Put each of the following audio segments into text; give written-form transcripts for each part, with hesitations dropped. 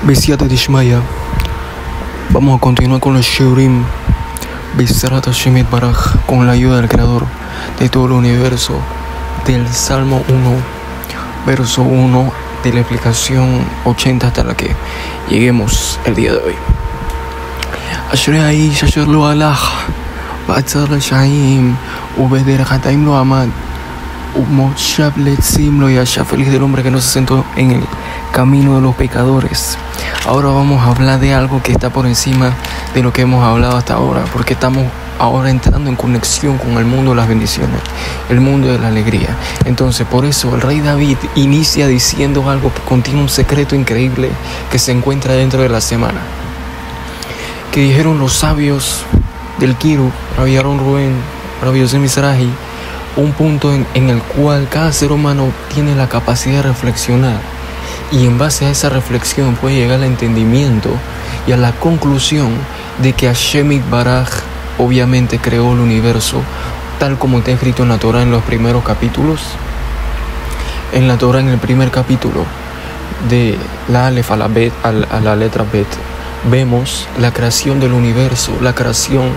Besiata Dishmaya. Vamos a continuar con los Shurim Bisrat Hashem Baraj, con la ayuda del Creador de todo el universo, del Salmo 1, verso 1, de la explicación 80 hasta la que lleguemos el día de hoy. Ashrei Aish asher lo halach ba'atzar l'shaim ubederech hataim lo amad u'moshav letzim lo yashav. Feliz del hombre que no se sentó en el camino de los pecadores. Ahora vamos a hablar de algo que está por encima de lo que hemos hablado hasta ahora, porque estamos ahora entrando en conexión con el mundo de las bendiciones, el mundo de la alegría. Entonces, por eso el rey David inicia diciendo algo que contiene un secreto increíble que se encuentra dentro de la semana. Que dijeron los sabios del Kiru, Rabbi Aaron Rubén, Rabbi Yosef Mizrahi, un punto en el cual cada ser humano tiene la capacidad de reflexionar, y en base a esa reflexión puede llegar al entendimiento y a la conclusión de que Hashem Baraj obviamente creó el universo tal como está escrito en la Torah en los primeros capítulos. En la Torah, en el primer capítulo, de la Alef a la Bet, a la letra Bet, vemos la creación del universo, la creación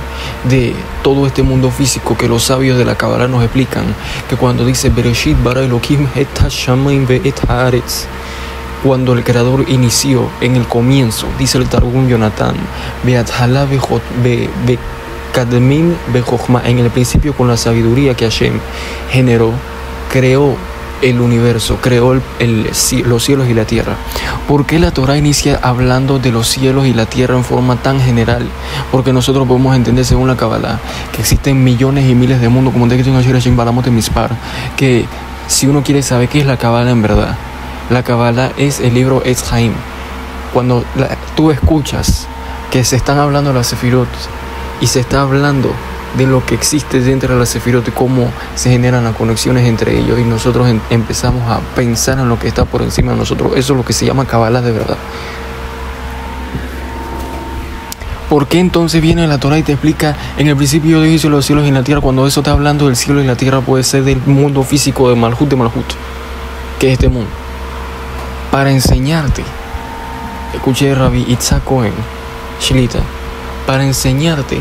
de todo este mundo físico que los sabios de la Kabbalah nos explican, que cuando dice Bereshit bara Elohim et hashamayim ve'et haaretz, cuando el Creador inició en el comienzo, dice el Targum Yonatán, Be'athala be'kadmin be'chokhmah, en el principio con la sabiduría que Hashem generó, creó el universo, creó los cielos y la tierra. ¿Por qué la Torah inicia hablando de los cielos y la tierra en forma tan general? Porque nosotros podemos entender, según la Kabbalah, que existen millones y miles de mundos, como te digo en Ashir Hashem Balamot en Mispar, que si uno quiere saber qué es la Kabbalah en verdad, la Kabbalah es el libro Etz Haim. Cuando tú escuchas que se están hablando de las Sefirot y se está hablando de lo que existe dentro de las Sefirot y cómo se generan las conexiones entre ellos, y nosotros empezamos a pensar en lo que está por encima de nosotros, eso es lo que se llama Kabbalah de verdad. ¿Por qué entonces viene la Torah y te explica en el principio Dios hizo los cielos y la tierra, cuando eso está hablando del cielo y la tierra? Puede ser del mundo físico de Malhut, que es este mundo, para enseñarte. Escuché a Rabbi Itzhak Cohen Shlita, para enseñarte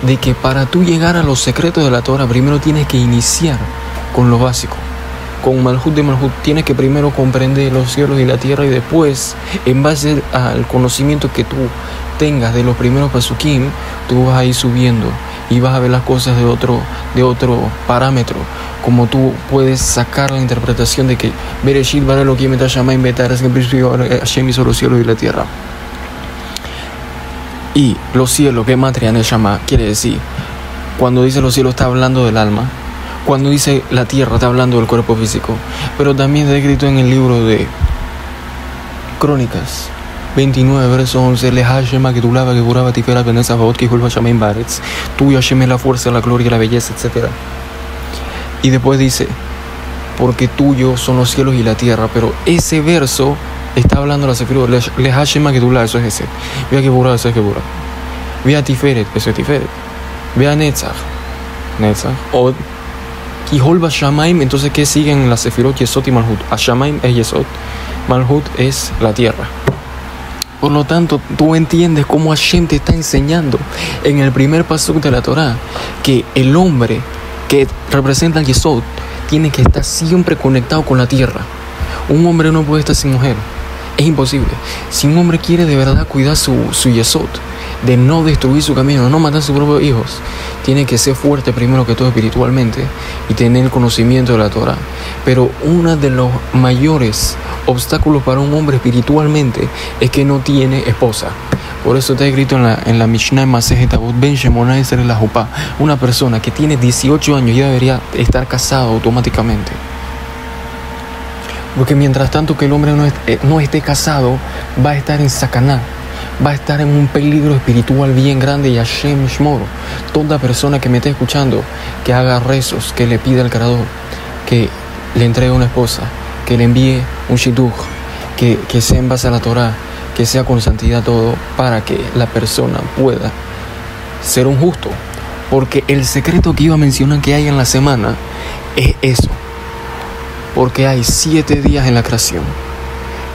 de que para tú llegar a los secretos de la Torah, primero tienes que iniciar con lo básico, con Malhut de Malhut. Tienes que primero comprender los cielos y la tierra, y después, en base al conocimiento que tú tengas de los primeros pasukim, tú vas a ir subiendo y vas a ver las cosas de otro parámetro, como tú puedes sacar la interpretación de que Bereshit bara Elohim et hashamayim ve'et haaretz, que en principio Hashem hizo los cielos y la tierra. Y los cielos, que matria neshama quiere decir, cuando dice los cielos está hablando del alma, cuando dice la tierra está hablando del cuerpo físico. Pero también está escrito en el libro de Crónicas 29, verso 11, Leha Shema que tulaba que curaba tifera benesa baot que julva shamayim baretz, tuyo Hashem es la fuerza, la gloria y la belleza, etc. Y después dice, porque tuyo son los cielos y la tierra. Pero ese verso está hablando de la Sefirot. Leha Shema que tulaba, eso es ese. Vea que burra, eso es que burra. Vea Tiferet, eso es Tiferet. Vea Netzach, Od, Kiholba Shamaim. Entonces, ¿qué siguen en la Sefirot? Yesod y Malhut. Shamaim es Yesod, Malhut es la tierra. Por lo tanto, tú entiendes cómo Hashem te está enseñando en el primer pasuk de la Torah que el hombre que representa al Yesod tiene que estar siempre conectado con la tierra. Un hombre no puede estar sin mujer, es imposible. Si un hombre quiere de verdad cuidar su Yesod, de no destruir su camino, de no matar a sus propios hijos, tiene que ser fuerte primero que todo espiritualmente y tener el conocimiento de la Torah. Pero uno de los mayores obstáculos para un hombre espiritualmente es que no tiene esposa. Por eso está escrito en la Mishnah en Masejet Avot, Ben Shemona Eser la Jupá, una persona que tiene 18 años ya debería estar casado automáticamente. Porque mientras tanto que el hombre no esté casado, va a estar en Sakaná, va a estar en un peligro espiritual bien grande. Y Hashem Shmor, toda persona que me esté escuchando, que haga rezos, que le pida al Creador que le entregue una esposa, que le envíe un shidduch, que sea en base a la Torah, que sea con santidad todo, para que la persona pueda ser un justo. Porque el secreto que iba a mencionar que hay en la semana es eso, porque hay 7 días en la creación,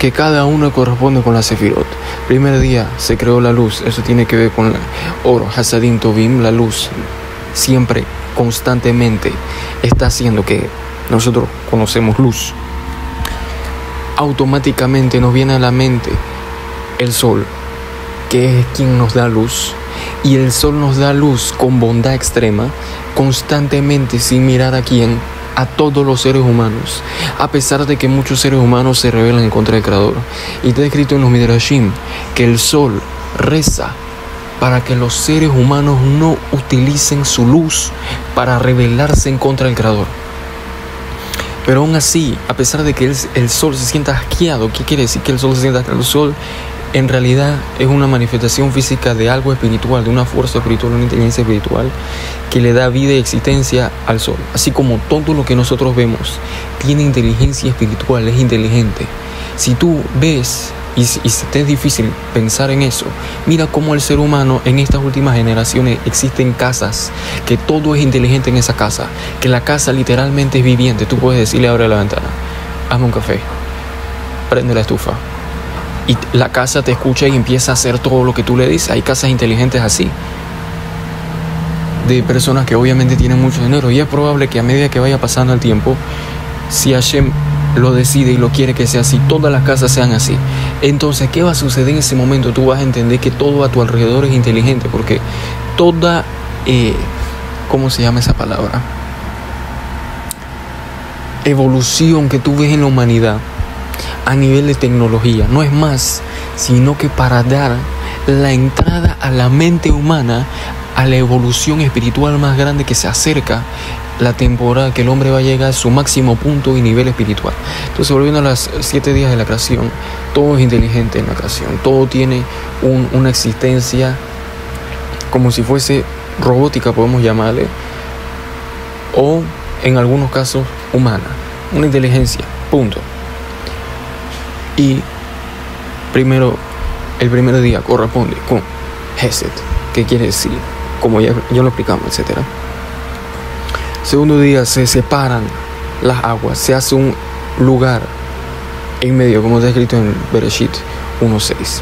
que cada uno corresponde con la Sefirot. Primer día se creó la luz, eso tiene que ver con la Oro, Hasadim, Tovim, la luz. Siempre, constantemente, está haciendo que nosotros conocemos luz. Automáticamente nos viene a la mente el sol, que es quien nos da luz. Y el sol nos da luz con bondad extrema, constantemente, sin mirar a quién, a todos los seres humanos, a pesar de que muchos seres humanos se rebelan en contra del Creador. Y está escrito en los Midrashim que el sol reza para que los seres humanos no utilicen su luz para rebelarse en contra del Creador. Pero aún así, a pesar de que el sol se sienta asqueado, ¿qué quiere decir que el sol se sienta asqueado? El sol en realidad es una manifestación física de algo espiritual, de una fuerza espiritual, una inteligencia espiritual que le da vida y existencia al sol. Así como todo lo que nosotros vemos tiene inteligencia espiritual, es inteligente. Si tú ves y si te es difícil pensar en eso, mira cómo el ser humano en estas últimas generaciones existen casas, que todo es inteligente en esa casa, que la casa literalmente es viviente. Tú puedes decirle: abre la ventana, hazme un café, prende la estufa, y la casa te escucha y empieza a hacer todo lo que tú le dices. Hay casas inteligentes así, de personas que obviamente tienen mucho dinero, y es probable que a medida que vaya pasando el tiempo, si Hashem lo decide y lo quiere que sea así, todas las casas sean así. Entonces, ¿qué va a suceder en ese momento? Tú vas a entender que todo a tu alrededor es inteligente, porque toda, ¿cómo se llama esa palabra? Evolución que tú ves en la humanidad a nivel de tecnología no es más sino que para dar la entrada a la mente humana a la evolución espiritual más grande que se acerca, la temporada que el hombre va a llegar a su máximo punto y nivel espiritual. Entonces, volviendo a los 7 días de la creación, todo es inteligente en la creación, todo tiene una existencia como si fuese robótica, podemos llamarle, o en algunos casos humana, una inteligencia, punto. Y el primer día corresponde con Hesed, que quiere decir, como ya lo explicamos, etc. Segundo día se separan las aguas, se hace un lugar en medio, como está escrito en Bereshit 1:6.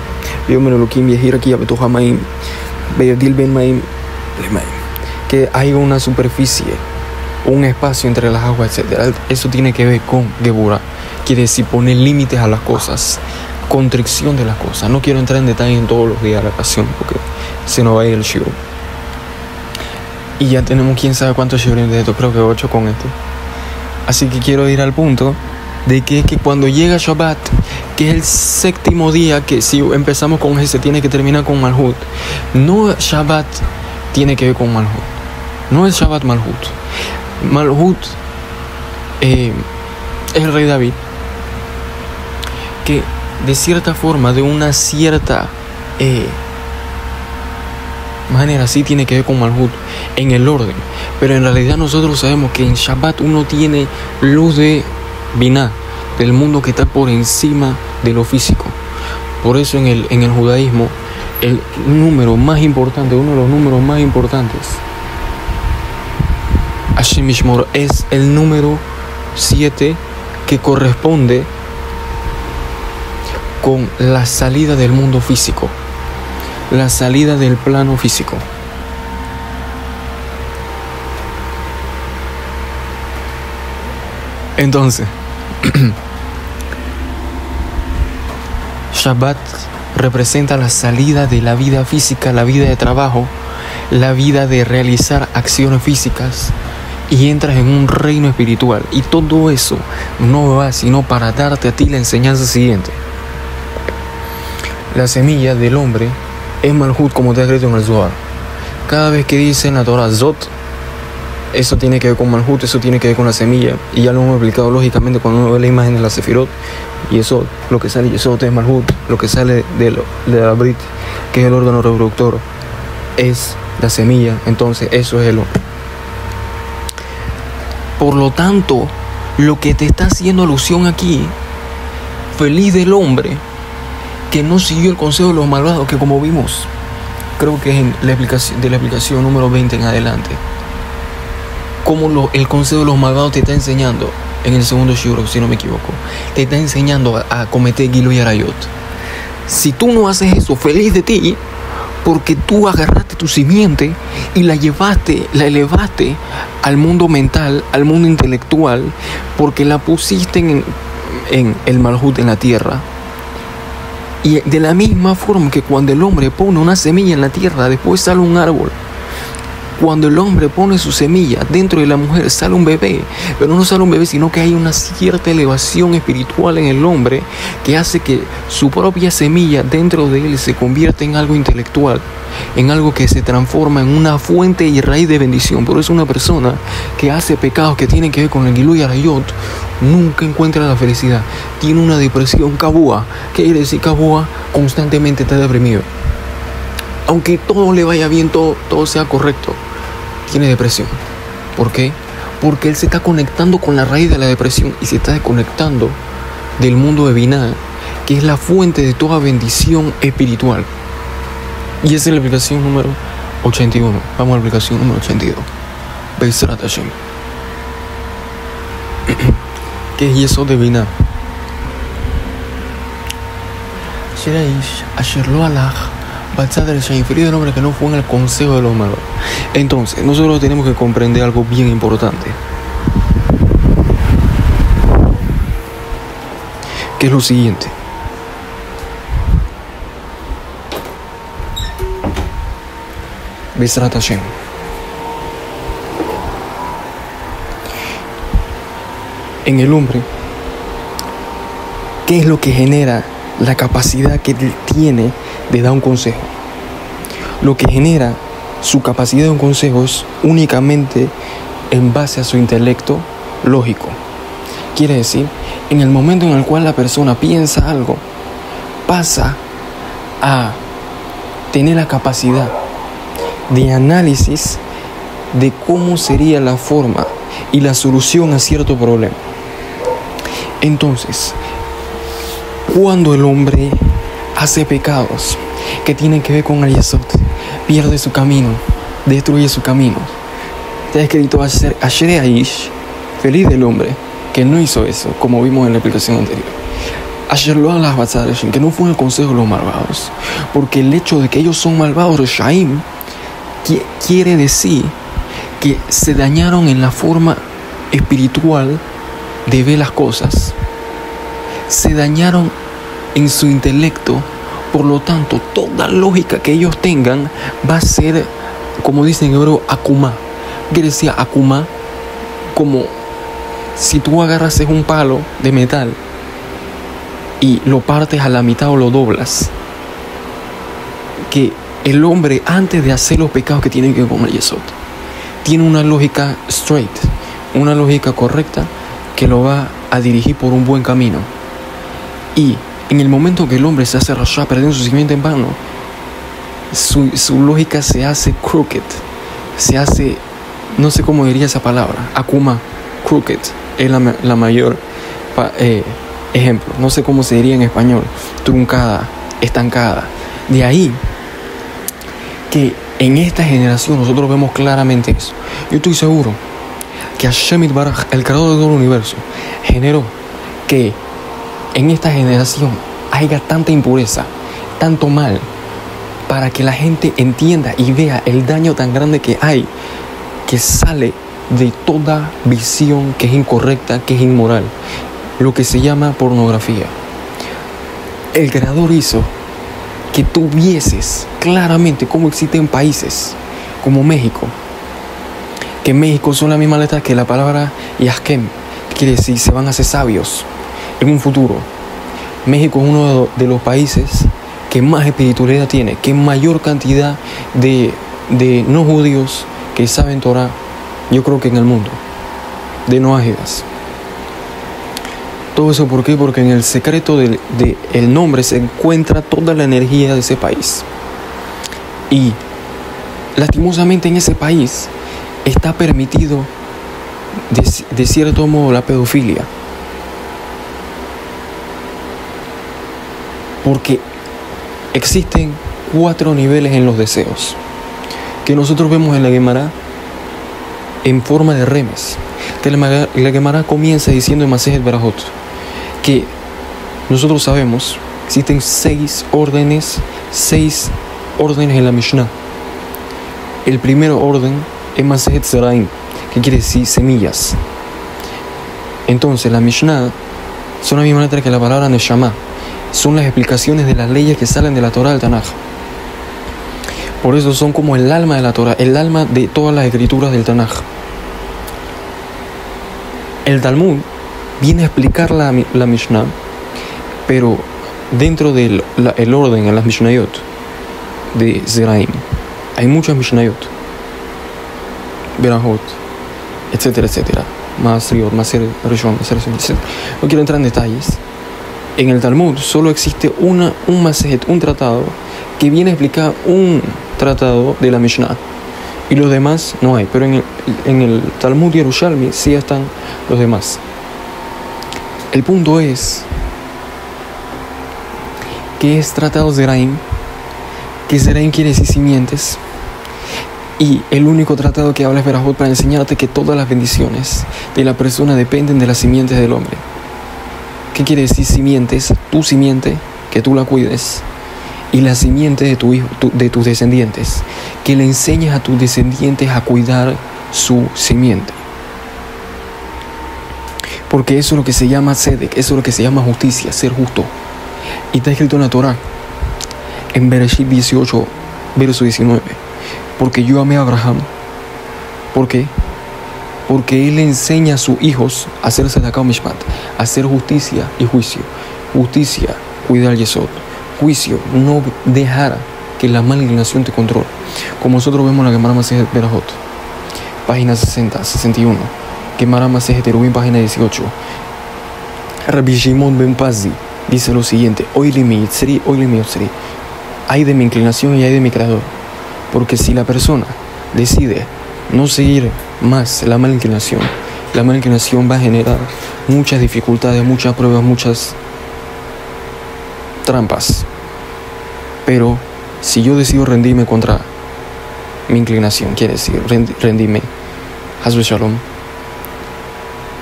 Que hay una superficie, un espacio entre las aguas, etc. Eso tiene que ver con Geburah, quiere decir poner límites a las cosas, constricción de las cosas. No quiero entrar en detalle en todos los días de la ocasión porque se nos va a ir el shiur. Y ya tenemos quién sabe cuántos shiurim de esto, creo que 8 con esto. Así que quiero ir al punto de que cuando llega Shabbat, que es el 7º día, que si empezamos con ese tiene que terminar con Malhut. No Shabbat tiene que ver con Malhut, no es Shabbat Malhut. Malhut es el rey David, que de cierta forma, de una cierta manera, sí tiene que ver con Malhut en el orden, pero en realidad nosotros sabemos que en Shabbat uno tiene luz de Binah, del mundo que está por encima de lo físico. Por eso en el judaísmo el número más importante, uno de los números más importantes, Hashem Yishmor, es el número 7, que corresponde con la salida del mundo físico, la salida del plano físico. Entonces, Shabbat representa la salida de la vida física, la vida de trabajo, la vida de realizar acciones físicas, y entras en un reino espiritual. Y todo eso no va sino para darte a ti la enseñanza siguiente. La semilla del hombre es Malhut, como está escrito en el Zohar. Cada vez que dice en la Torah Zot, eso tiene que ver con Malhut, eso tiene que ver con la semilla. Y ya lo hemos explicado lógicamente cuando uno ve la imagen de la Sefirot. Y eso, lo que sale de Yesod es Malhut, lo que sale de la Brit, que es el órgano reproductor, es la semilla. Entonces eso es el hombre. Por lo tanto, lo que te está haciendo alusión aquí, feliz del hombre que no siguió el consejo de los malvados, que como vimos, creo que es en la explicación número 20 en adelante, como el consejo de los malvados te está enseñando en el segundo shiur, si no me equivoco, te está enseñando a cometer Gilui Arayot. Si tú no haces eso, feliz de ti, porque tú agarraste tu simiente y la elevaste al mundo mental, al mundo intelectual, porque la pusiste en el Malhut, en la tierra. Y de la misma forma que cuando el hombre pone una semilla en la tierra, después sale un árbol. Cuando el hombre pone su semilla dentro de la mujer, sale un bebé. Pero no sale un bebé, sino que hay una cierta elevación espiritual en el hombre que hace que su propia semilla dentro de él se convierta en algo intelectual, en algo que se transforma en una fuente y raíz de bendición. Por eso una persona que hace pecados que tienen que ver con el Gilui Arayot nunca encuentra la felicidad. Tiene una depresión kabua. ¿Qué quiere decir kabua? Constantemente está deprimido. Aunque todo le vaya bien, todo sea correcto, tiene depresión. ¿Por qué? Porque él se está conectando con la raíz de la depresión y se está desconectando del mundo de Binah, que es la fuente de toda bendición espiritual. Y esa es la aplicación número 81. Vamos a la aplicación número 82. Be'ezrat Hashem. ¿Qué es Yesod de Binah? Asher lo halach b'tzad reshaim, feliz del hombre que no fue en el consejo de los malos. Entonces, nosotros tenemos que comprender algo bien importante, que es lo siguiente. Be'ezrat Hashem. En el hombre, ¿qué es lo que genera la capacidad que él tiene de dar un consejo? Lo que genera su capacidad de un consejo es únicamente en base a su intelecto lógico. Quiere decir, en el momento en el cual la persona piensa algo, pasa a tener la capacidad de análisis de cómo sería la forma y la solución a cierto problema. Entonces, cuando el hombre hace pecados que tienen que ver con el Yesod, pierde su camino, destruye su camino. Está escrito Asher Aish, feliz del hombre que no hizo eso, como vimos en la explicación anterior. Asher lo halach b'tzad reshaim, que no fue en el consejo de los malvados, porque el hecho de que ellos son malvados, reshaim, quiere decir que se dañaron en la forma espiritual de ver las cosas, se dañaron en su intelecto. Por lo tanto, toda lógica que ellos tengan va a ser, como dicen en hebreo, akuma. ¿Qué decía akuma? Como si tú agarras un palo de metal y lo partes a la mitad o lo doblas. Que el hombre, antes de hacer los pecados que tienen que ver con el Yesod, tiene una lógica straight, una lógica correcta que lo va a dirigir por un buen camino. Y en el momento que el hombre se hace rasha, perdiendo su simiente en vano, su lógica se hace crooked, se hace, no sé cómo diría esa palabra, akuma, crooked, es la mayor ejemplo, no sé cómo se diría en español, truncada, estancada. De ahí que en esta generación nosotros vemos claramente eso. Yo estoy seguro que Hashem Yitbaraj, el creador de todo el universo, generó que en esta generación haya tanta impureza, tanto mal, para que la gente entienda y vea el daño tan grande que hay, que sale de toda visión que es incorrecta, que es inmoral, lo que se llama pornografía. El creador hizo que tú vieses claramente cómo existen países como México, que en México son la misma letra que la palabra Yaskem, que quiere decir se van a hacer sabios en un futuro. México es uno de los países que más espiritualidad tiene, que mayor cantidad de no judíos que saben Torah, yo creo que en el mundo, de no ágidas. Todo eso, ¿por qué? Porque en el secreto del nombre se encuentra toda la energía de ese país. Y lastimosamente en ese país está permitido de cierto modo la pedofilia. Porque existen 4 niveles en los deseos que nosotros vemos en la Gemara en forma de remes. la Gemara comienza diciendo en Masejet Berajot que nosotros sabemos existen 6 órdenes en la Mishnah. El primer orden es Masejet Zeraim, que quiere decir semillas. Entonces la Mishnah son la misma letra que la palabra Neshama, son las explicaciones de las leyes que salen de la Torah del Tanaj. Por eso son como el alma de la Torah, el alma de todas las escrituras del Tanaj. El Talmud viene a explicar la Mishnah, pero dentro del el orden en las Mishnayot de Zeraim hay muchas Mishnayot, Berajot, etcétera, etcétera. Masriot, Maser Rishon, etc. No quiero entrar en detalles. En el Talmud solo existe un Masejet, un tratado, que viene a explicar un tratado de la Mishnah. Y los demás no hay. Pero en el Talmud Yerushalmi sí están los demás. El punto es que es tratado Zeraim, que Zeraim quiere decir simientes. Y el único tratado que habla es Berajot para enseñarte que todas las bendiciones de la persona dependen de las simientes del hombre. ¿Qué quiere decir simientes? Tu simiente, que tú la cuides, y la simiente de tu hijo, de tus descendientes, que le enseñes a tus descendientes a cuidar su simiente. Porque eso es lo que se llama Tzedek, eso es lo que se llama justicia, ser justo. Y está escrito en la Torah, en Bereshit 18, verso 19. Porque yo amé a Abraham. ¿Por qué? Porque él enseña a sus hijos a hacer Tzedakah Mishpat, a hacer justicia y juicio. Justicia, cuidar Yesod. Juicio, no dejar que la mala inclinación te controle. Como nosotros vemos en la Gemara Masejet Berajot, página 60, 61. Gemara Masejet Eruvin, página 18. Rabbi Shimon ben Pazi dice lo siguiente: Oili mi yitzri, oili mi yotzri. Hay de mi inclinación y hay de mi creador. Porque si la persona decide no seguir más la mala inclinación va a generar muchas dificultades, muchas pruebas, muchas trampas. Pero si yo decido rendirme contra mi inclinación, quiere decir rendirme, Hasbe Shalom,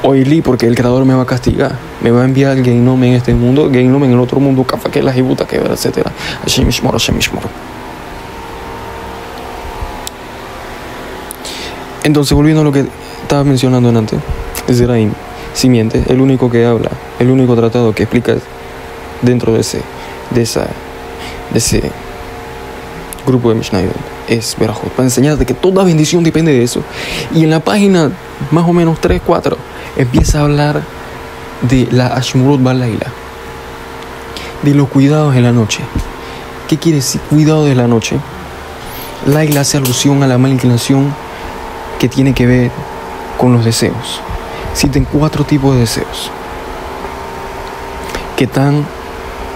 oíli, porque el Creador me va a castigar, me va a enviar al Geinome en este mundo, Geinome en el otro mundo, Kafake, la Jibuta, que ver, etc. Hashem Yishmor, Hashem Yishmor. Entonces, volviendo a lo que estaba mencionando antes, Zeraim, simiente, el único que habla, el único tratado que explica dentro de ese grupo de Mishnayot es Berajot, para enseñarte que toda bendición depende de eso. Y en la página más o menos 3-4 empieza a hablar de la Ashmurot Balaila, de los cuidados en la noche. ¿Qué quiere decir cuidado de la noche? Laila hace alusión a la mala inclinación que tiene que ver con los deseos. Existen 4 tipos de deseos que están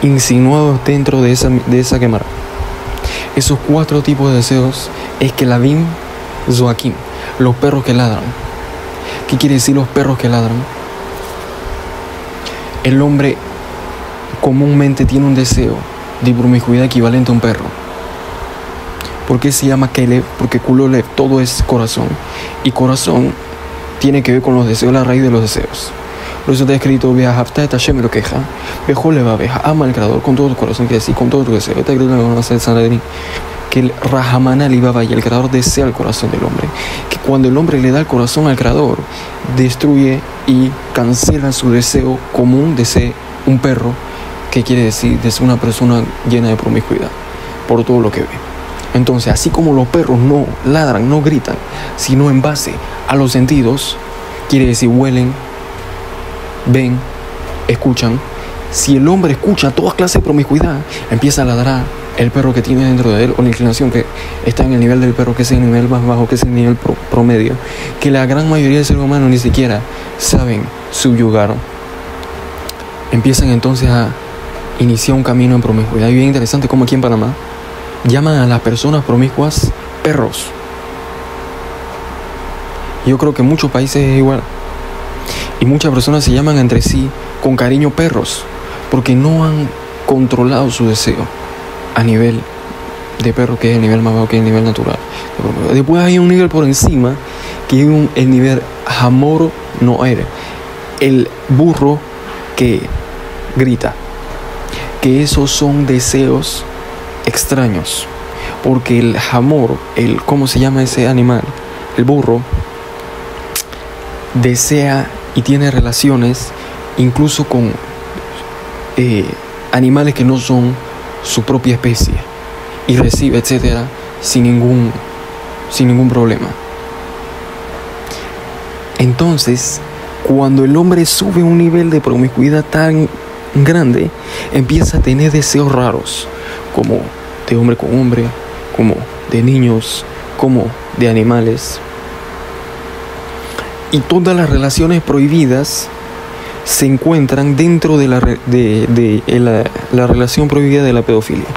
insinuados dentro de esa Gemara. Esos 4 tipos de deseos es Kelavim, Zoakim, los perros que ladran. ¿Qué quiere decir los perros que ladran? El hombre comúnmente tiene un deseo de promiscuidad equivalente a un perro. ¿Por qué se llama Kelev? Porque Kulolev, todo es corazón. Y corazón tiene que ver con los deseos, la raíz de los deseos. Por eso está escrito: Beahafta et Hashem lo queja, Bejoleva beja, ama al Creador con todo tu corazón, quiere decir con todo tu deseo. Está escrito en la Gemara de Sanedrín que el Rahamana Libaba y el Creador desea el corazón del hombre. Que cuando el hombre le da el corazón al Creador, destruye y cancela su deseo común de ser un perro, que quiere decir de ser una persona llena de promiscuidad, por todo lo que ve. Entonces, así como los perros no ladran, no gritan, sino en base a los sentidos, quiere decir huelen, ven, escuchan. Si el hombre escucha toda clase de promiscuidad, empieza a ladrar el perro que tiene dentro de él, o la inclinación que está en el nivel del perro, que es el nivel más bajo, que es el nivel promedio, que la gran mayoría de seres humanos ni siquiera saben subyugar. Empiezan entonces a iniciar un camino en promiscuidad. Y bien interesante como aquí en Panamá llaman a las personas promiscuas perros. Yo creo que en muchos países es igual. Y muchas personas se llaman entre sí con cariño perros, porque no han controlado su deseo a nivel de perro, que es el nivel más bajo, que es el nivel natural. Después hay un nivel por encima, que es el nivel Hamor noer, el burro que grita, que esos son deseos extraños, porque el hamor, ¿cómo se llama ese animal? El burro desea y tiene relaciones incluso con animales que no son su propia especie, y recibe, etcétera, sin ningún problema. Entonces, cuando el hombre sube un nivel de promiscuidad tan grande, empieza a tener deseos raros, como de hombre con hombre, como de niños, como de animales. Y todas las relaciones prohibidas se encuentran dentro de la relación prohibida de la pedofilia.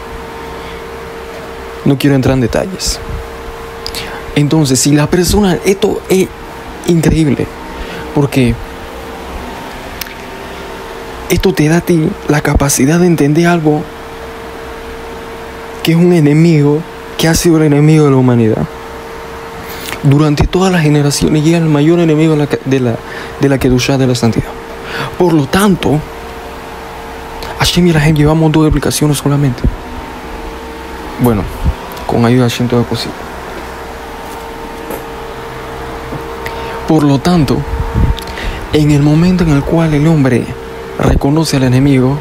No quiero entrar en detalles. Entonces, si la persona, esto es increíble, porque esto te da a ti la capacidad de entender algo que es un enemigo, que ha sido el enemigo de la humanidad durante todas las generaciones, y es el mayor enemigo de la Kedushá, de la santidad. Por lo tanto, Hashem y Rahim llevamos 2 explicaciones solamente. Bueno, con ayuda de Hashem todo es posible. Por lo tanto, en el momento en el cual el hombre reconoce al enemigo,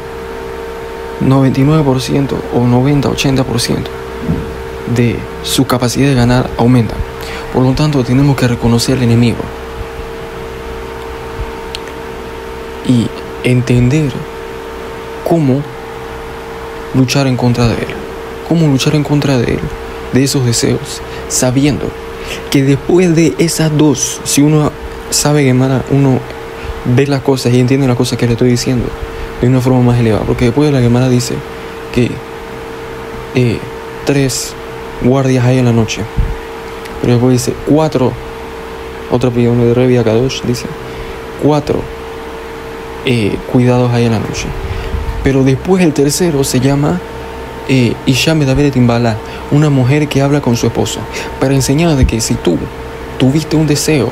99% o 90-80% de su capacidad de ganar aumenta. Por lo tanto, tenemos que reconocer al enemigo y entender cómo luchar en contra de él. Cómo luchar en contra de él, de esos deseos, sabiendo que después de esas 2, si uno sabe Gemara, uno ve las cosas y entiende las cosas que le estoy diciendo de una forma más elevada. Porque después de la Gemara dice que 3 guardias hay en la noche, pero después dice 4, otra opinión de Revi Akadosh dice 4 cuidados hay en la noche. Pero después el tercero se llama Isha Medaveret Imbala, una mujer que habla con su esposo, para enseñar de que si tú tuviste un deseo,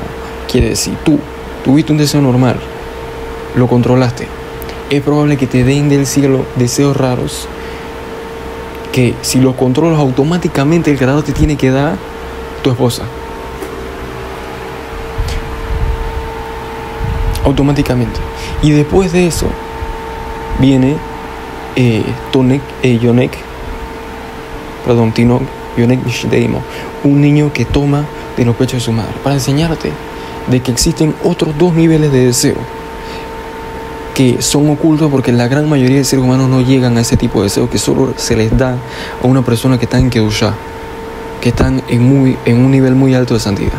quiere decir tú tuviste un deseo normal, lo controlaste, es probable que te den del cielo deseos raros, que si los controlas automáticamente el creador te tiene que dar tu esposa. Automáticamente. Y después de eso viene Yonek Mishdeimo, un niño que toma de los pechos de su madre, para enseñarte de que existen otros 2 niveles de deseo que son ocultos, porque la gran mayoría de seres humanos no llegan a ese tipo de deseo, que solo se les da a una persona que está en Kedushá, que están en un nivel muy alto de santidad,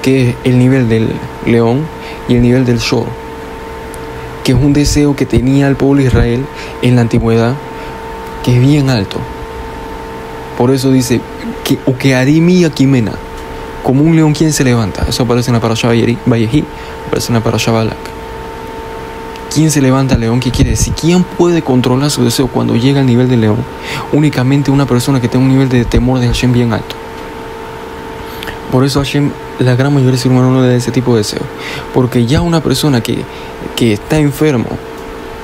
que es el nivel del león y el nivel del shor, que es un deseo que tenía el pueblo de Israel en la antigüedad, que es bien alto. Por eso dice que Arimi Akimena, como un león quien se levanta. Eso aparece en la Parashá Vayehi, aparece en la Parashá Balak. ¿Quién se levanta al león? ¿Qué quiere decir? ¿Quién puede controlar su deseo cuando llega al nivel del león? Únicamente una persona que tenga un nivel de temor de Hashem bien alto. Por eso Hashem, la gran mayoría de seres humanos no le da ese tipo de deseo. Porque ya una persona que está enfermo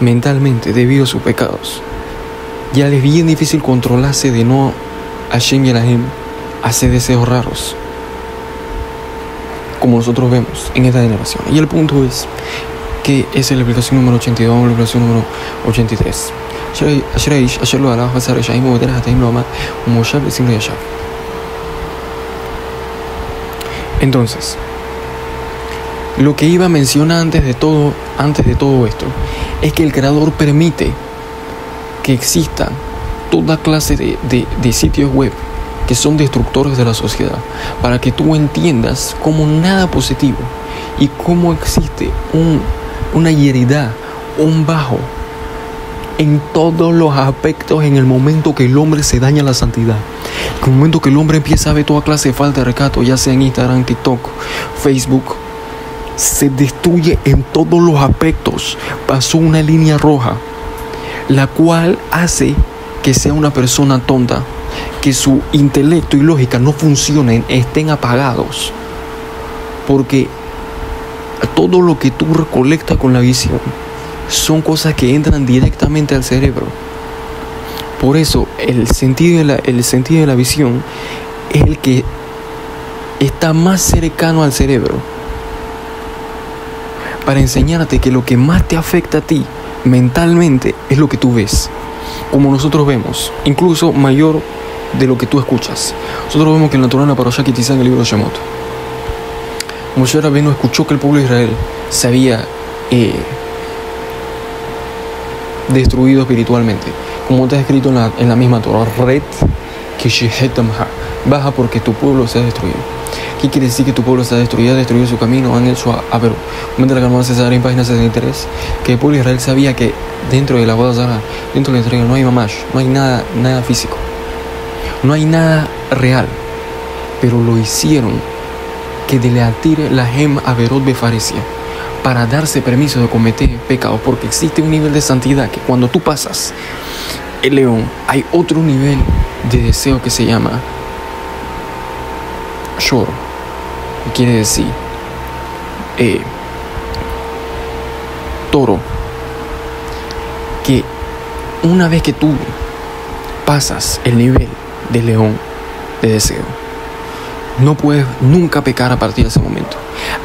mentalmente debido a sus pecados, ya le es bien difícil controlarse de no Hashem y Elohim hacer deseos raros, como nosotros vemos en esta generación. Y el punto es que esa es la explicación número 82, la explicación número 83. Entonces, lo que iba a mencionar antes de todo esto, es que el Creador permite que existan toda clase de sitios web que son destructores de la sociedad, para que tú entiendas cómo nada positivo y cómo existe una hieridad, un bajo en todos los aspectos en el momento que el hombre se daña la santidad. En el momento que el hombre empieza a ver toda clase de falta de recato, ya sea en Instagram, TikTok, Facebook, se destruye en todos los aspectos. Pasó una línea roja, la cual hace que sea una persona tonta, que su intelecto y lógica no funcionen, estén apagados, porque todo lo que tú recolectas con la visión son cosas que entran directamente al cerebro. Por eso el sentido de la visión es el que está más cercano al cerebro, para enseñarte que lo que más te afecta a ti mentalmente es lo que tú ves, como nosotros vemos, incluso mayor de lo que tú escuchas. Nosotros vemos que en la Torá, en la Parashá Kitizá, en el libro de Shemot, Moshe Rabbeinu escuchó que el pueblo de Israel se había destruido espiritualmente, como está escrito en la misma Torá: Red Kishehetamha, baja porque tu pueblo se ha destruido. ¿Qué quiere decir que tu pueblo se ha destruido su camino? Han hecho a Perú. Comenta la Gemara César en página 63 que el pueblo de Israel sabía que dentro de la boda Zara, dentro de la entrega, no hay mamash, no hay nada físico, no hay nada real, pero lo hicieron que de leatir la gem averot befaresia, para darse permiso de cometer pecados, porque existe un nivel de santidad que cuando tú pasas el león, hay otro nivel de deseo que se llama shor, que quiere decir toro, que una vez que tú pasas el nivel de león de deseo, no puedes nunca pecar a partir de ese momento,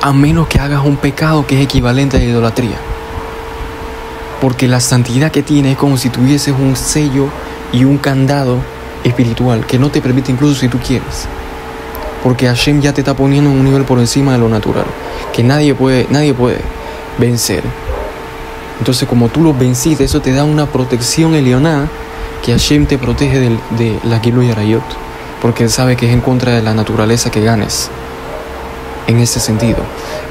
a menos que hagas un pecado que es equivalente a la idolatría, porque la santidad que tienes es como si tuvieses un sello y un candado espiritual que no te permite, incluso si tú quieres, porque Hashem ya te está poniendo en un nivel por encima de lo natural, que nadie puede vencer. Entonces, como tú lo venciste, eso te da una protección elioná, que Hashem te protege de la Gilu y Arayot, porque él sabe que es en contra de la naturaleza que ganes en ese sentido.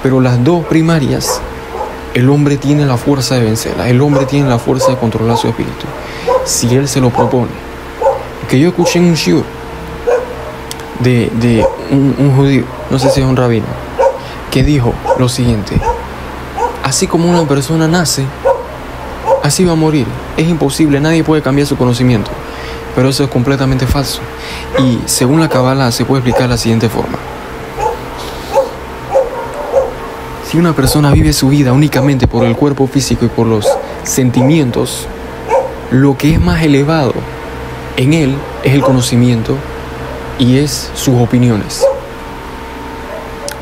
Pero las dos primarias, el hombre tiene la fuerza de vencerlas, el hombre tiene la fuerza de controlar su espíritu, si él se lo propone. Que yo escuché en un shiur de un judío, no sé si es un rabino, que dijo lo siguiente: así como una persona nace, así va a morir. Es imposible, nadie puede cambiar su conocimiento. Pero eso es completamente falso. Y según la Kabbalah se puede explicar de la siguiente forma: si una persona vive su vida únicamente por el cuerpo físico y por los sentimientos, lo que es más elevado en él es el conocimiento y es sus opiniones.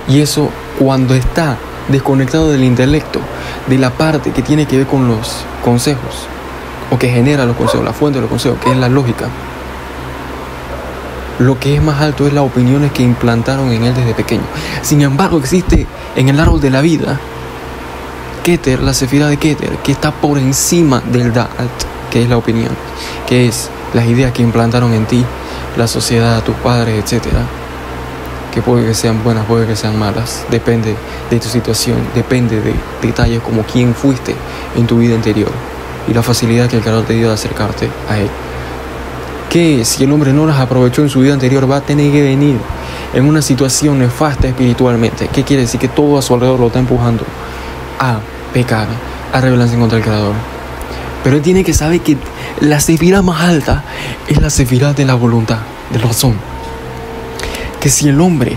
Y eso, cuando está desconectado del intelecto, de la parte que tiene que ver con los consejos, o que genera los consejos, la fuente de los consejos, que es la lógica, lo que es más alto es las opiniones que implantaron en él desde pequeño. Sin embargo, existe en el árbol de la vida Keter, la sefira de Keter, que está por encima del Da'at, que es la opinión, que es las ideas que implantaron en ti la sociedad, tus padres, etcétera, que puede que sean buenas, puede que sean malas, depende de tu situación, depende de detalles como quién fuiste en tu vida anterior y la facilidad que el Creador te dio de acercarte a Él. Que si el hombre no las aprovechó en su vida anterior, va a tener que venir en una situación nefasta espiritualmente. ¿Qué quiere decir? Que todo a su alrededor lo está empujando a pecar, a rebelarse contra el Creador. Pero él tiene que saber que la sefirá más alta es la sefirá de la voluntad, del razón. Que si el hombre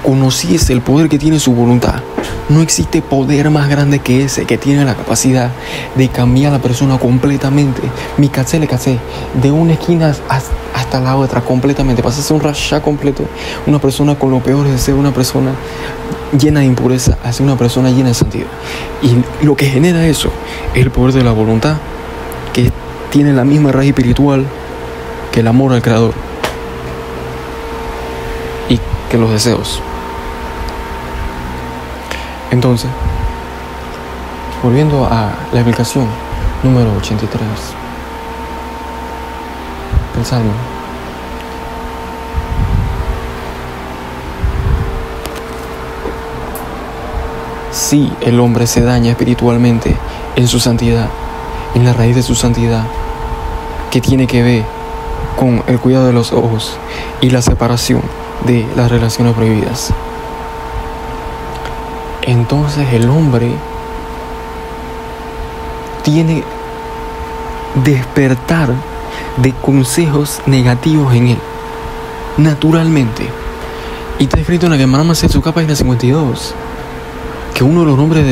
conociese el poder que tiene su voluntad, no existe poder más grande que ese, que tiene la capacidad de cambiar a la persona completamente. Mi caché le caché, de una esquina hasta la otra completamente. Pasa a ser un rasha completo. Una persona con lo peor de ser una persona llena de impureza, a ser una persona llena de santidad. Y lo que genera eso es el poder de la voluntad, que tiene la misma raíz espiritual que el amor al Creador y que los deseos. Entonces, volviendo a la explicación número 83 del Salmo, si el hombre se daña espiritualmente en su santidad, en la raíz de su santidad, que tiene que ver con el cuidado de los ojos y la separación de las relaciones prohibidas, entonces el hombre tiene despertar de consejos negativos en él, naturalmente. Y está escrito en la Gemara Masetsuká, página 52, que uno de los nombres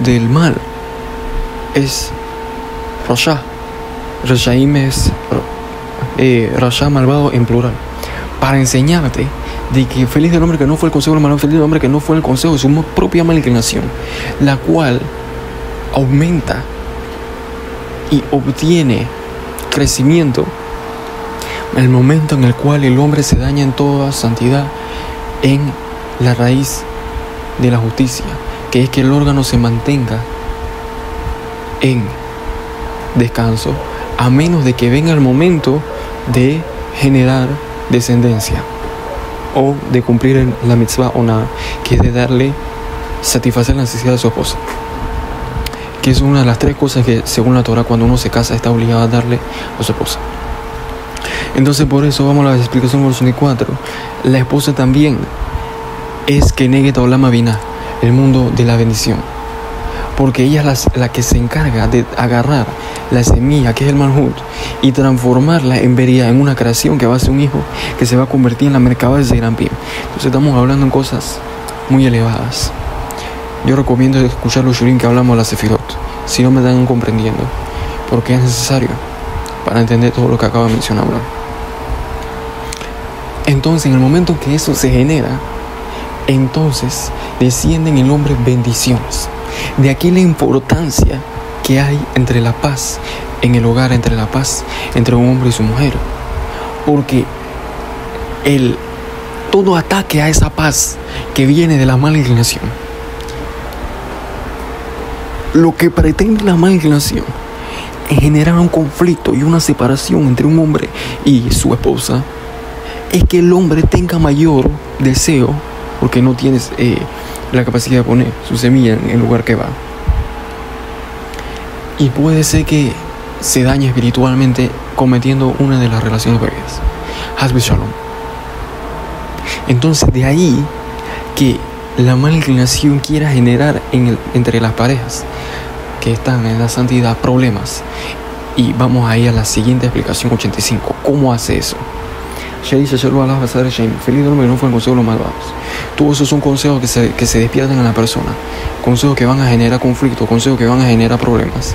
del mal es Rasha. Rashaim es Rasha, malvado en plural, para enseñarte de que feliz del hombre que no fue el consejo del malvado, feliz del hombre que no fue el consejo de su propia mala inclinación, la cual aumenta y obtiene crecimiento en el momento en el cual el hombre se daña en toda santidad en la raíz de la justicia, que es que el órgano se mantenga en descanso, a menos de que venga el momento de generar descendencia o de cumplir la mitzvah o nada, que es de satisfacer la necesidad de su esposa, que es una de las 3 cosas que según la Torah cuando uno se casa está obligado a darle a su esposa. Entonces por eso vamos a la explicación número 64. La esposa también es Keneget Olam Abinah, el mundo de la bendición, porque ella es la que se encarga de agarrar la semilla que es el Malhut y transformarla en vería, en una creación que va a ser un hijo que se va a convertir en la mercaba de ese gran pie. Entonces estamos hablando en cosas muy elevadas. Yo recomiendo escuchar los shurim que hablamos de la Sefirot, si no me están comprendiendo, porque es necesario para entender todo lo que acabo de mencionar ahora. Entonces en el momento que eso se genera, entonces descienden en el hombre bendiciones. De aquí la importancia que hay entre la paz en el hogar, entre la paz entre un hombre y su mujer, porque todo ataque a esa paz que viene de la mala inclinación, lo que pretende la mala inclinación es generar un conflicto y una separación entre un hombre y su esposa, es que el hombre tenga mayor deseo, porque no tienes la capacidad de poner su semilla en el lugar que va. Y puede ser que se dañe espiritualmente cometiendo una de las relaciones bebidas. Hasbe Shalom. Entonces de ahí que la mala inclinación quiera generar entre las parejas que están en la santidad problemas. Y vamos a ir a la siguiente explicación 85. ¿Cómo hace eso? Feliz del hombre que no fue el consejo de los malvados. Todos esos son consejos que se despiertan en la persona, consejos que van a generar conflicto, consejos que van a generar problemas,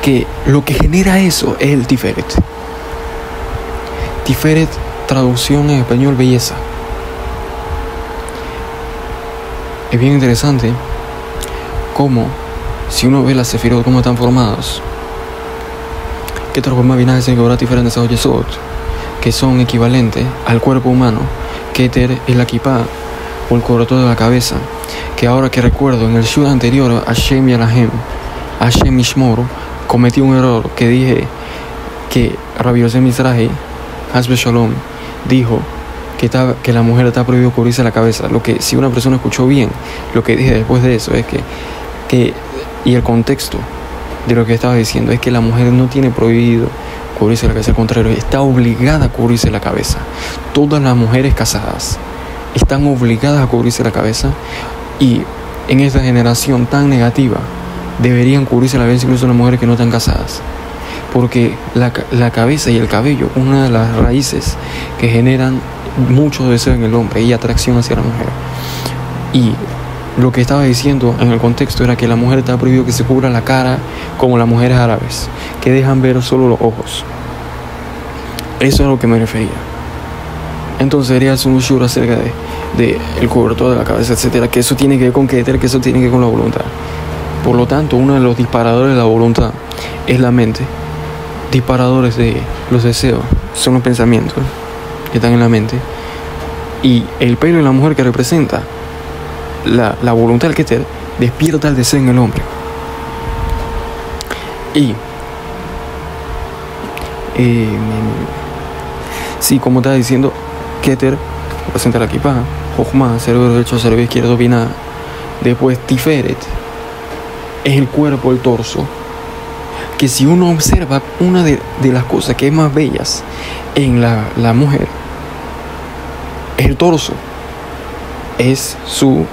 que lo que genera eso es el Tiferet. Tiferet, traducción en español, belleza. Es bien interesante cómo, si uno ve las sefirot cómo están formadas, que transforma binajes en obras diferentes a Yesod, que son equivalentes al cuerpo humano. Keter es la kipá o el cobertor de la cabeza, que ahora que recuerdo en el shur anterior, Hashem Yalahem, Hashem Mishmor, cometí un error que dije que Rabbi Yosef Mizrahi, Hasbe Shalom, dijo que la mujer está prohibido cubrirse la cabeza. Lo que, si una persona escuchó bien lo que dije después de eso, es que y el contexto de lo que estaba diciendo es que la mujer no tiene prohibido cubrirse la cabeza, al contrario, está obligada a cubrirse la cabeza. Todas las mujeres casadas están obligadas a cubrirse la cabeza, y en esta generación tan negativa deberían cubrirse la cabeza incluso las mujeres que no están casadas, porque la cabeza y el cabello, una de las raíces que generan mucho deseo en el hombre y atracción hacia la mujer. Y lo que estaba diciendo en el contexto era que la mujer está prohibido que se cubra la cara como las mujeres árabes, que dejan ver solo los ojos. Eso es a lo que me refería. Entonces sería un shur acerca de el cobertor de la cabeza, etcétera, que eso tiene que ver con Keter, que eso tiene que ver con la voluntad. Por lo tanto, uno de los disparadores de la voluntad es la mente. Disparadores de los deseos son los pensamientos que están en la mente, y el pelo de la mujer, que representa la voluntad del Keter, despierta el deseo en el hombre. Y sí, como estaba diciendo, Keter representa la kipá, Jochma, cerebro derecho, cerebro izquierdo, Binah. Después Tiferet es el cuerpo, el torso, que si uno observa, una de las cosas que es más bellas en la mujer es el torso, es su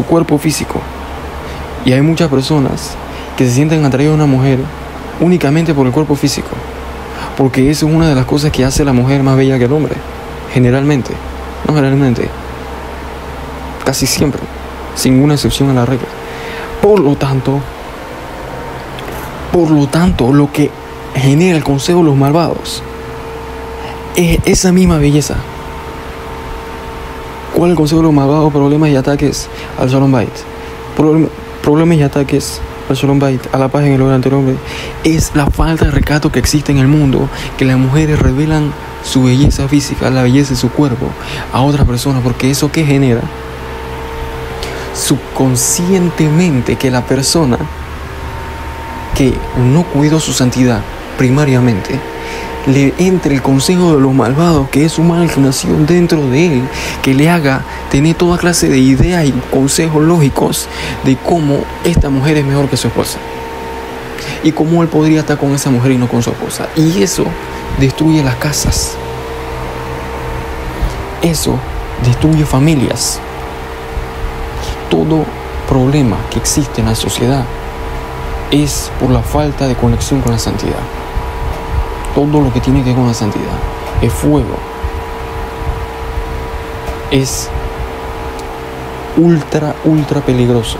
cuerpo físico. Y hay muchas personas que se sienten atraídas a una mujer únicamente por el cuerpo físico, porque eso es una de las cosas que hace a la mujer más bella que el hombre, generalmente, no generalmente, casi siempre, sin ninguna excepción a la regla. Por lo tanto, lo que genera el consejo de los malvados es esa misma belleza. ¿Cuál es el consejo de los malvados? Problemas y ataques al Shalom Bait. Problemas y ataques al Shalom Bait, a la paz en el hogar ante el hombre, es la falta de recato que existe en el mundo, que las mujeres revelan su belleza física, la belleza de su cuerpo a otras personas, porque eso que genera subconscientemente que la persona que no cuidó su santidad primariamente le entre el consejo de los malvados, que es su mala inclinación dentro de él, que le haga tener toda clase de ideas y consejos lógicos de cómo esta mujer es mejor que su esposa y cómo él podría estar con esa mujer y no con su esposa. Y eso destruye las casas, eso destruye familias. Todo problema que existe en la sociedad es por la falta de conexión con la santidad. Todo lo que tiene que ver con la santidad es fuego, es ultra peligroso.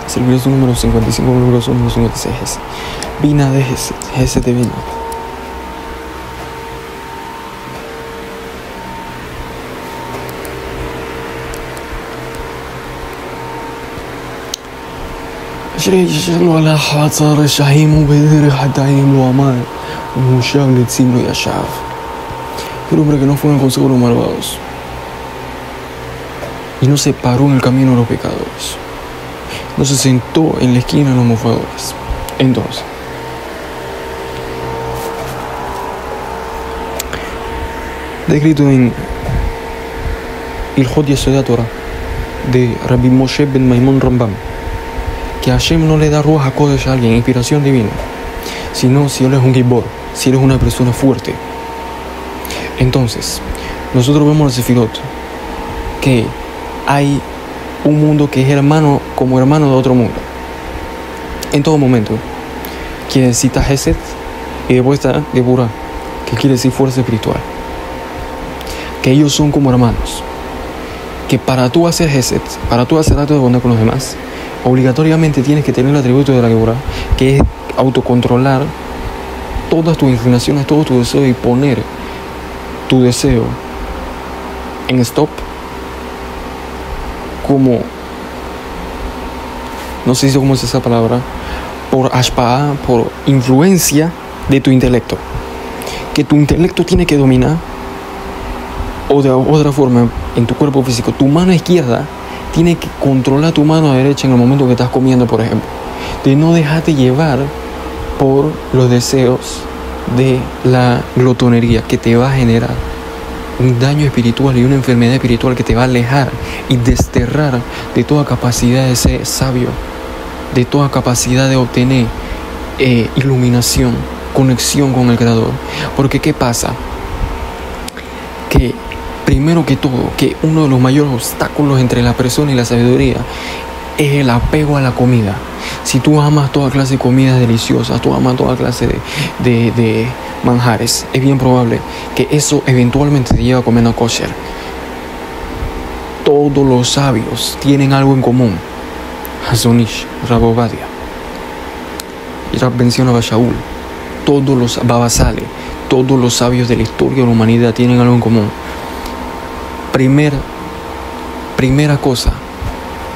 Es el verso número 55, el verso número 56. Vina de Gesed de Vina. يشغلوا على حاصر الشحيم وبدر حتى يملوا أمال ومشاغل تسيملوا يا شعب. El hombre que no fue en el consejo de los malvados y no se paró en el camino de los pecadores, no se sentó en la esquina de los mofadores. Entonces, descrito en Ilhot Yesod Torah de Rabbi Moshe ben Maimon Rambam, que Hashem no le da Ruach HaKodesh a alguien, inspiración divina, sino si él es un Gibor, si él es una persona fuerte. Entonces, nosotros vemos en Sefirot que hay un mundo que es hermano, como hermano de otro mundo. En todo momento, quiere decir Gesed, y después está Geburah, que quiere decir fuerza espiritual. Que ellos son como hermanos. Que para tú hacer Gesed, para tú hacer acto de bondad con los demás, obligatoriamente tienes que tener el atributo de la Geburah, que es autocontrolar todas tus inclinaciones, todos tus deseos y poner tu deseo en stop, como, no sé si cómo es esa palabra, por ashpa'ah, por influencia de tu intelecto, que tu intelecto tiene que dominar, o de otra forma, en tu cuerpo físico, tu mano izquierda tiene que controlar tu mano derecha en el momento que estás comiendo, por ejemplo, de no dejarte llevar por los deseos de la glotonería, que te va a generar un daño espiritual y una enfermedad espiritual que te va a alejar y desterrar de toda capacidad de ser sabio, de toda capacidad de obtener iluminación, conexión con el Creador. Porque ¿qué pasa? Que primero que todo, que uno de los mayores obstáculos entre la persona y la sabiduría es el apego a la comida. Si tú amas toda clase de comidas deliciosas, tú amas toda clase de manjares, es bien probable que eso eventualmente te lleve a comer no kosher. Todos los sabios tienen algo en común. Hazonish, Rab Ovadia y Rab Ben Zion Abba Shaul, todos los Baba Sale, todos los sabios de la historia de la humanidad tienen algo en común. Primera cosa,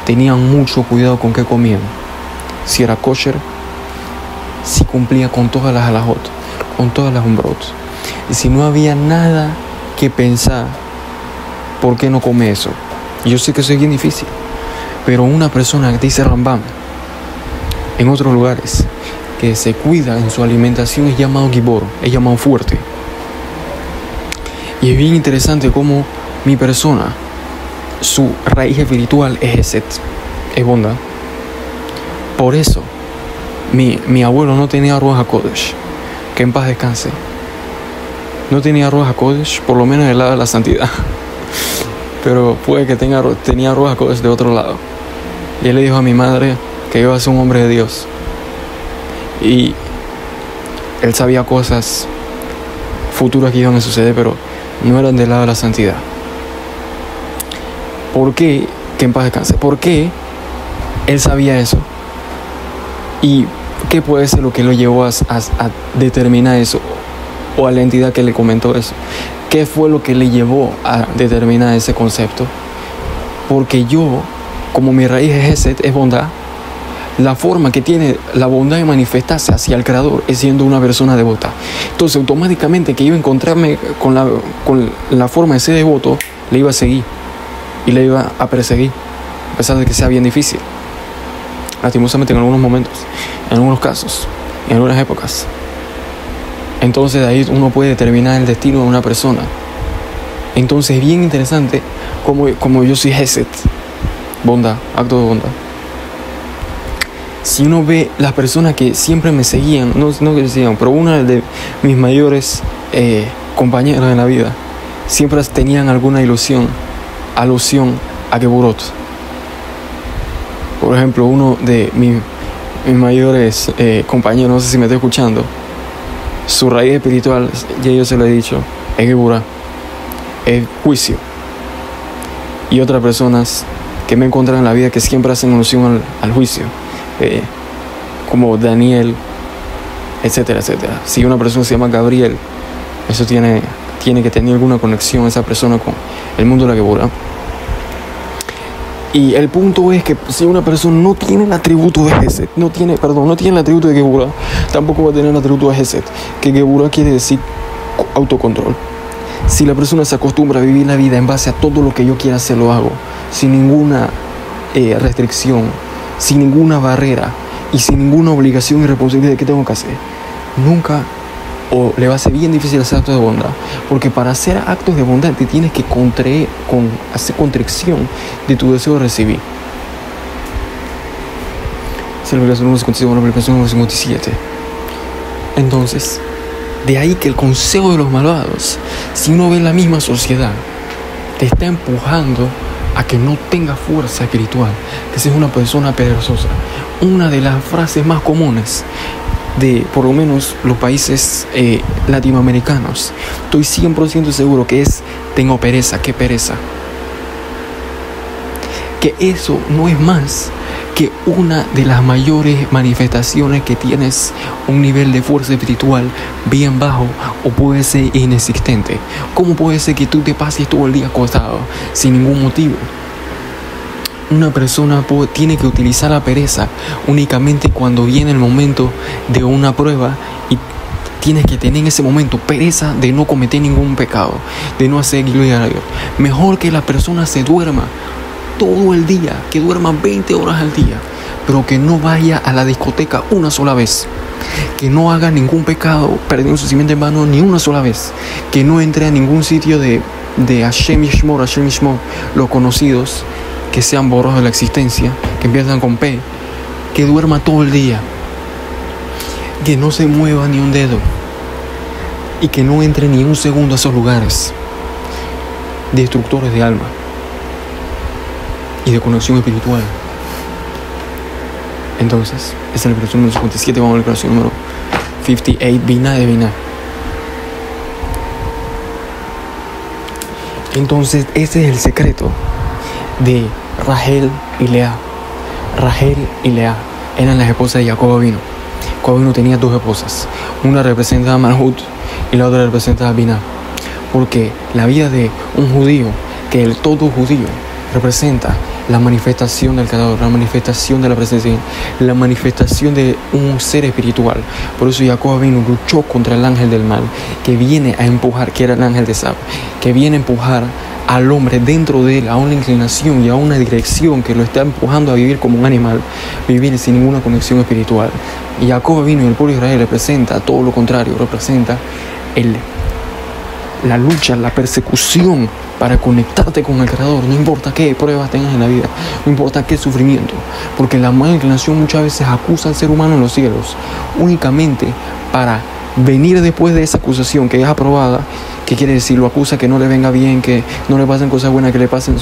tenían mucho cuidado con qué comían. Si era kosher, si cumplía con todas las halajot, con todas las umbrot. Y si no había nada que pensar, ¿por qué no come eso? Yo sé que eso es bien difícil, pero una persona que dice Rambam en otros lugares, que se cuida en su alimentación, es llamado Gibor, es llamado fuerte. Y es bien interesante cómo mi persona, su raíz espiritual es Gesed, es bondad. Por eso mi abuelo no tenía Ruach HaKodesh, que en paz descanse. No tenía Ruach HaKodesh, por lo menos del lado de la santidad, pero puede que tenía Ruach HaKodesh de otro lado. Y él le dijo a mi madre que iba a ser un hombre de Dios, y él sabía cosas futuras que iban a suceder, pero no eran del lado de la santidad. ¿Por qué que en paz descanse. ¿Por qué él sabía eso? ¿Y qué puede ser lo que lo llevó a determinar eso? O a la entidad que le comentó eso. ¿Qué fue lo que le llevó a determinar ese concepto? Porque yo, como mi raíz es Hesed, es bondad, la forma que tiene la bondad de manifestarse hacia el Creador es siendo una persona devota. Entonces, automáticamente que iba a encontrarme con la forma de ser devoto, le iba a seguir y le iba a perseguir, a pesar de que sea bien difícil. Lastimosamente en algunos momentos, en algunos casos, en algunas épocas. Entonces de ahí uno puede determinar el destino de una persona. Entonces es bien interesante como yo soy Hesed, bondad, acto de bondad. Si uno ve las personas que siempre me seguían, no que me seguían, pero una de mis mayores compañeros en la vida, siempre tenían alguna alusión a Geburot. Por ejemplo, uno de mis mayores compañeros, no sé si me está escuchando, su raíz espiritual, ya yo se lo he dicho, es Geburah, es juicio. Y otras personas que me encuentran en la vida que siempre hacen alusión al juicio, como Daniel, etcétera, etcétera. Si una persona se llama Gabriel, eso tiene que tener alguna conexión esa persona con el mundo de la Geburah. Y el punto es que si una persona no tiene el atributo de Hesed, no tiene el atributo de Geburah, tampoco va a tener el atributo de Hesed, que Geburah quiere decir autocontrol. Si la persona se acostumbra a vivir la vida en base a todo lo que yo quiera hacer, lo hago, sin ninguna restricción, sin ninguna barrera y sin ninguna obligación y responsabilidad de qué tengo que hacer, nunca le va a ser bien difícil hacer actos de bondad, porque para hacer actos de bondad te tienes que hacer contrición de tu deseo de recibir. Es la obligación número 57, la obligación número 57. Entonces, de ahí que el consejo de los malvados, si uno ve la misma sociedad, te está empujando a que no tenga fuerza espiritual, que seas una persona perezosa. Una de las frases más comunes de por lo menos los países latinoamericanos, estoy 100% seguro que es: tengo pereza. ¿Qué pereza? Que eso no es más que una de las mayores manifestaciones que tienes un nivel de fuerza espiritual bien bajo o puede ser inexistente. ¿Cómo puede ser que tú te pases todo el día acostado sin ningún motivo? Una persona tiene que utilizar la pereza únicamente cuando viene el momento de una prueba y tienes que tener en ese momento pereza de no cometer ningún pecado, de no hacer gloria a Dios. Mejor que la persona se duerma todo el día, que duerma 20 horas al día, pero que no vaya a la discoteca una sola vez, que no haga ningún pecado perdiendo su simiente en vano ni una sola vez, que no entre a ningún sitio de Hashem Yishmor, los conocidos, que sean borrados de la existencia, que empiezan con P, que duerma todo el día, que no se mueva ni un dedo y que no entre ni un segundo a esos lugares destructores de alma y de conexión espiritual. Entonces, esa es la lección número 57, vamos a la lección número 58, Binah de Binah. Entonces, ese es el secreto de Rachel y Lea. Rachel y Lea eran las esposas de Jacob Avinu. Jacob Avinu tenía dos esposas. Una representaba a Malhut y la otra representaba a Binah. Porque la vida de un judío, que el todo judío representa la manifestación del Creador, la manifestación de la presencia, la manifestación de un ser espiritual. Por eso Jacob Avinu luchó contra el ángel del mal, que viene a empujar, que era el ángel de Sab, que viene a empujar al hombre dentro de él a una inclinación y a una dirección que lo está empujando a vivir como un animal, vivir sin ninguna conexión espiritual. Y Jacob Avinu y el pueblo de Israel representa todo lo contrario, representa la lucha, la persecución para conectarte con el Creador, no importa qué pruebas tengas en la vida, no importa qué sufrimiento, porque la mala inclinación muchas veces acusa al ser humano en los cielos, únicamente para venir después de esa acusación que es aprobada. ¿Qué quiere decir? Lo acusa que no le venga bien, que no le pasen cosas buenas, que le pasen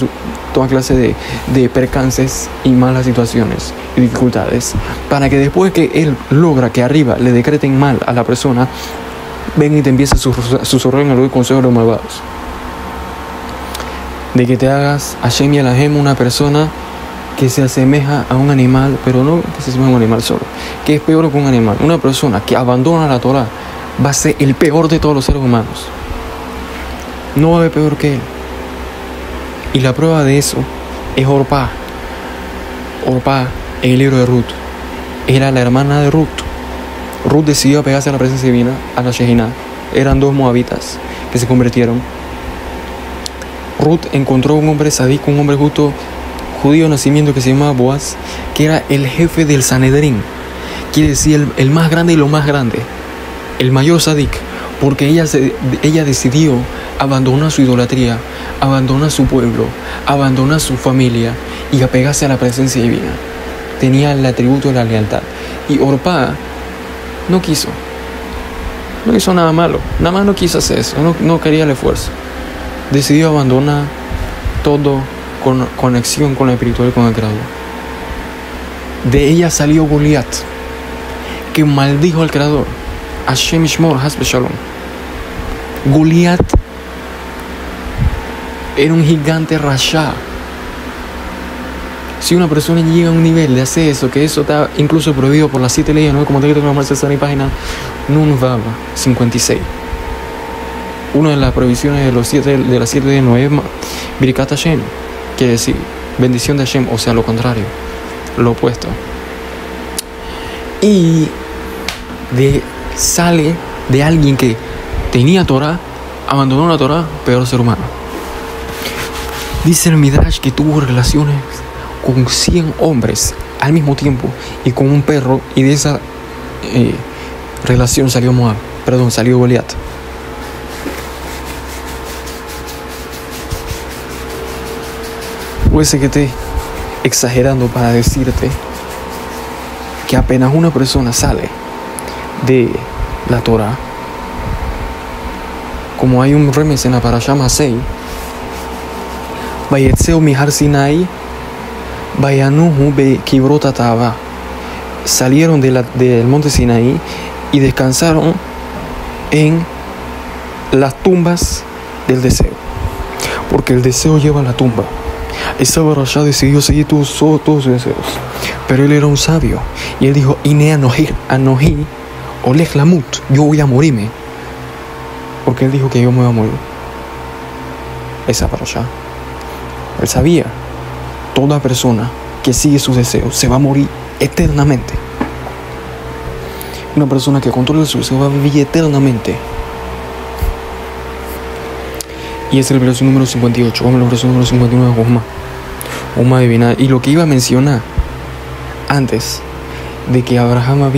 toda clase de percances y malas situaciones y dificultades, para que después que él logra que arriba le decreten mal a la persona, ven y te empieza a susurrar en el oído consejo de los malvados. de que te hagas Hashem y Elohim una persona que se asemeja a un animal, pero no que se asemeja a un animal solo, que es peor que un animal. Una persona que abandona la Torah va a ser el peor de todos los seres humanos. No va a haber peor que él. Y la prueba de eso es Orpá. Orpá, en el libro de Ruth, era la hermana de Ruth. Ruth decidió apegarse a la presencia divina, a la Shekinah. Eran dos moabitas que se convirtieron. Ruth encontró un hombre sadíco, un hombre justo, judío de nacimiento, que se llamaba Boaz, que era el jefe del Sanedrín. Quiere decir el más grande y lo más grande, el mayor sadik, porque ella decidió abandonar su idolatría, abandonar su pueblo, abandonar su familia y apegarse a la presencia divina. Tenía el atributo de la lealtad. Y Orpá no quiso nada malo, nada más no quiso hacer eso, no quería el esfuerzo. Decidió abandonar todo con conexión con la espiritual y con el Creador. De ella salió Goliat, que maldijo al Creador. Hashem Yishmor, Hasbe Shalom. Goliat era un gigante rasha. Si una persona llega a un nivel de hacer eso, que eso está incluso prohibido por las 7 leyes, ¿no? Como te digo, en la página Nun Vav 56. Una de las prohibiciones de las 7 leyes no es Birkat Hashem, quiere decir bendición de Hashem, o sea, lo contrario, lo opuesto. Y sale de alguien que tenía Torah, abandonó la Torah, peor ser humano. Dice el Midrash que tuvo relaciones con 100 hombres al mismo tiempo y con un perro, y de esa relación salió Goliat. Puede ser que esté exagerando para decirte que apenas una persona sale de la Torah, como hay un remes en la Parashá Masei, Vayetzeu mihar Sinai, Vayanuhu be Kibrot Atava, salieron del monte Sinaí y descansaron en las tumbas del deseo, porque el deseo lleva a la tumba. Esa Barashá decidió seguir todos sus deseos, pero él era un sabio y él dijo: Ine anohi olech lamut, yo voy a morirme, porque él dijo que yo me voy a morir. Esa Barashá, él sabía, toda persona que sigue sus deseos se va a morir eternamente. Una persona que controla sus deseos va a vivir eternamente. Y es el verso número 58. Vamos al verso número 59 de Josma divina. Y lo que iba a mencionar antes de que Jacob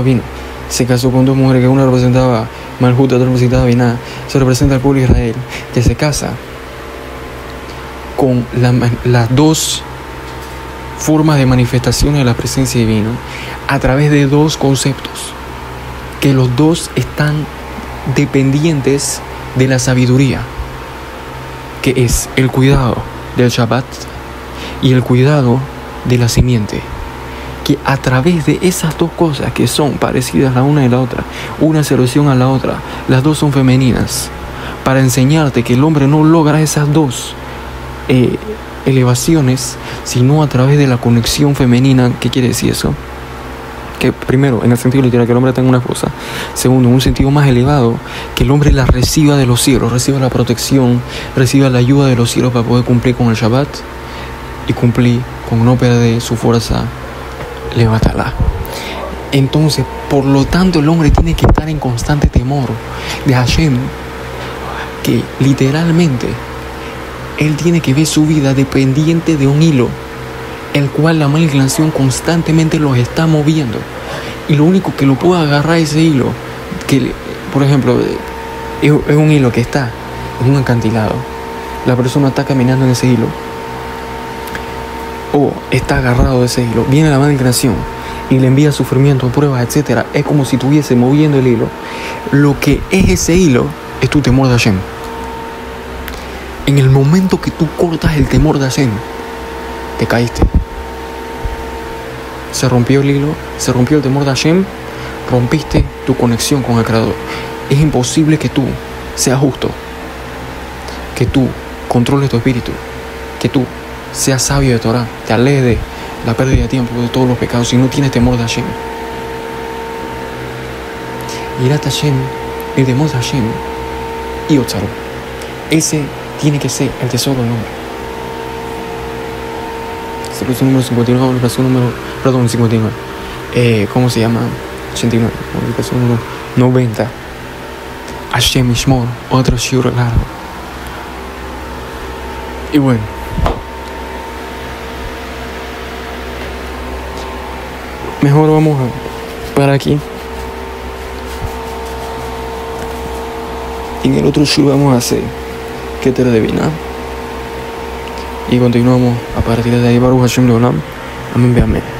vino, se casó con dos mujeres, que una representaba Malhut, otra representaba Binah. Se representa al pueblo de Israel, que se casa con las dos formas de manifestación de la presencia divina a través de dos conceptos, que los dos están dependientes de la sabiduría, que es el cuidado del Shabbat y el cuidado de la simiente, que a través de esas dos cosas, que son parecidas la una y la otra, una se alusión a la otra, las dos son femeninas, para enseñarte que el hombre no logra esas dos elevaciones sino a través de la conexión femenina. ¿Qué quiere decir eso? Que primero, en el sentido literal, que el hombre tenga una esposa. Segundo, en un sentido más elevado, que el hombre la reciba de los cielos, reciba la protección, reciba la ayuda de los cielos para poder cumplir con el Shabbat y cumplir con no perder su fuerza levantarla. Entonces, por lo tanto, el hombre tiene que estar en constante temor de Hashem, que literalmente él tiene que ver su vida dependiente de un hilo, el cual la mala inclinación constantemente los está moviendo, y lo único que lo puede agarrar ese hilo, que por ejemplo es un hilo que está en un acantilado, la persona está caminando en ese hilo o está agarrado de ese hilo, viene la mala inclinación y le envía sufrimiento, pruebas, etcétera. Es como si estuviese moviendo el hilo. Lo que es ese hilo es tu temor de Hashem. En el momento que tú cortas el temor de Hashem, te caíste. Se rompió el hilo, se rompió el temor de Hashem, rompiste tu conexión con el Creador. Es imposible que tú seas justo, que tú controle tu espíritu, que tú seas sabio de Torah, te alejes de la pérdida de tiempo, de todos los pecados, si no tienes temor de Hashem. Irat Hashem, el temor de Hashem y Otzaro. Ese tiene que ser el tesoro del hombre. Verso número 59, verso número, perdón, 59. ¿Cómo se llama? 89, verso número 90. Hashem Ishmor, otro shiur largo. Y bueno, mejor vamos a parar aquí. En el otro shiur vamos a hacer Keter de Binah. Y continuamos a partir de ahí. Baruch Hashem Leolam. Amén, amén.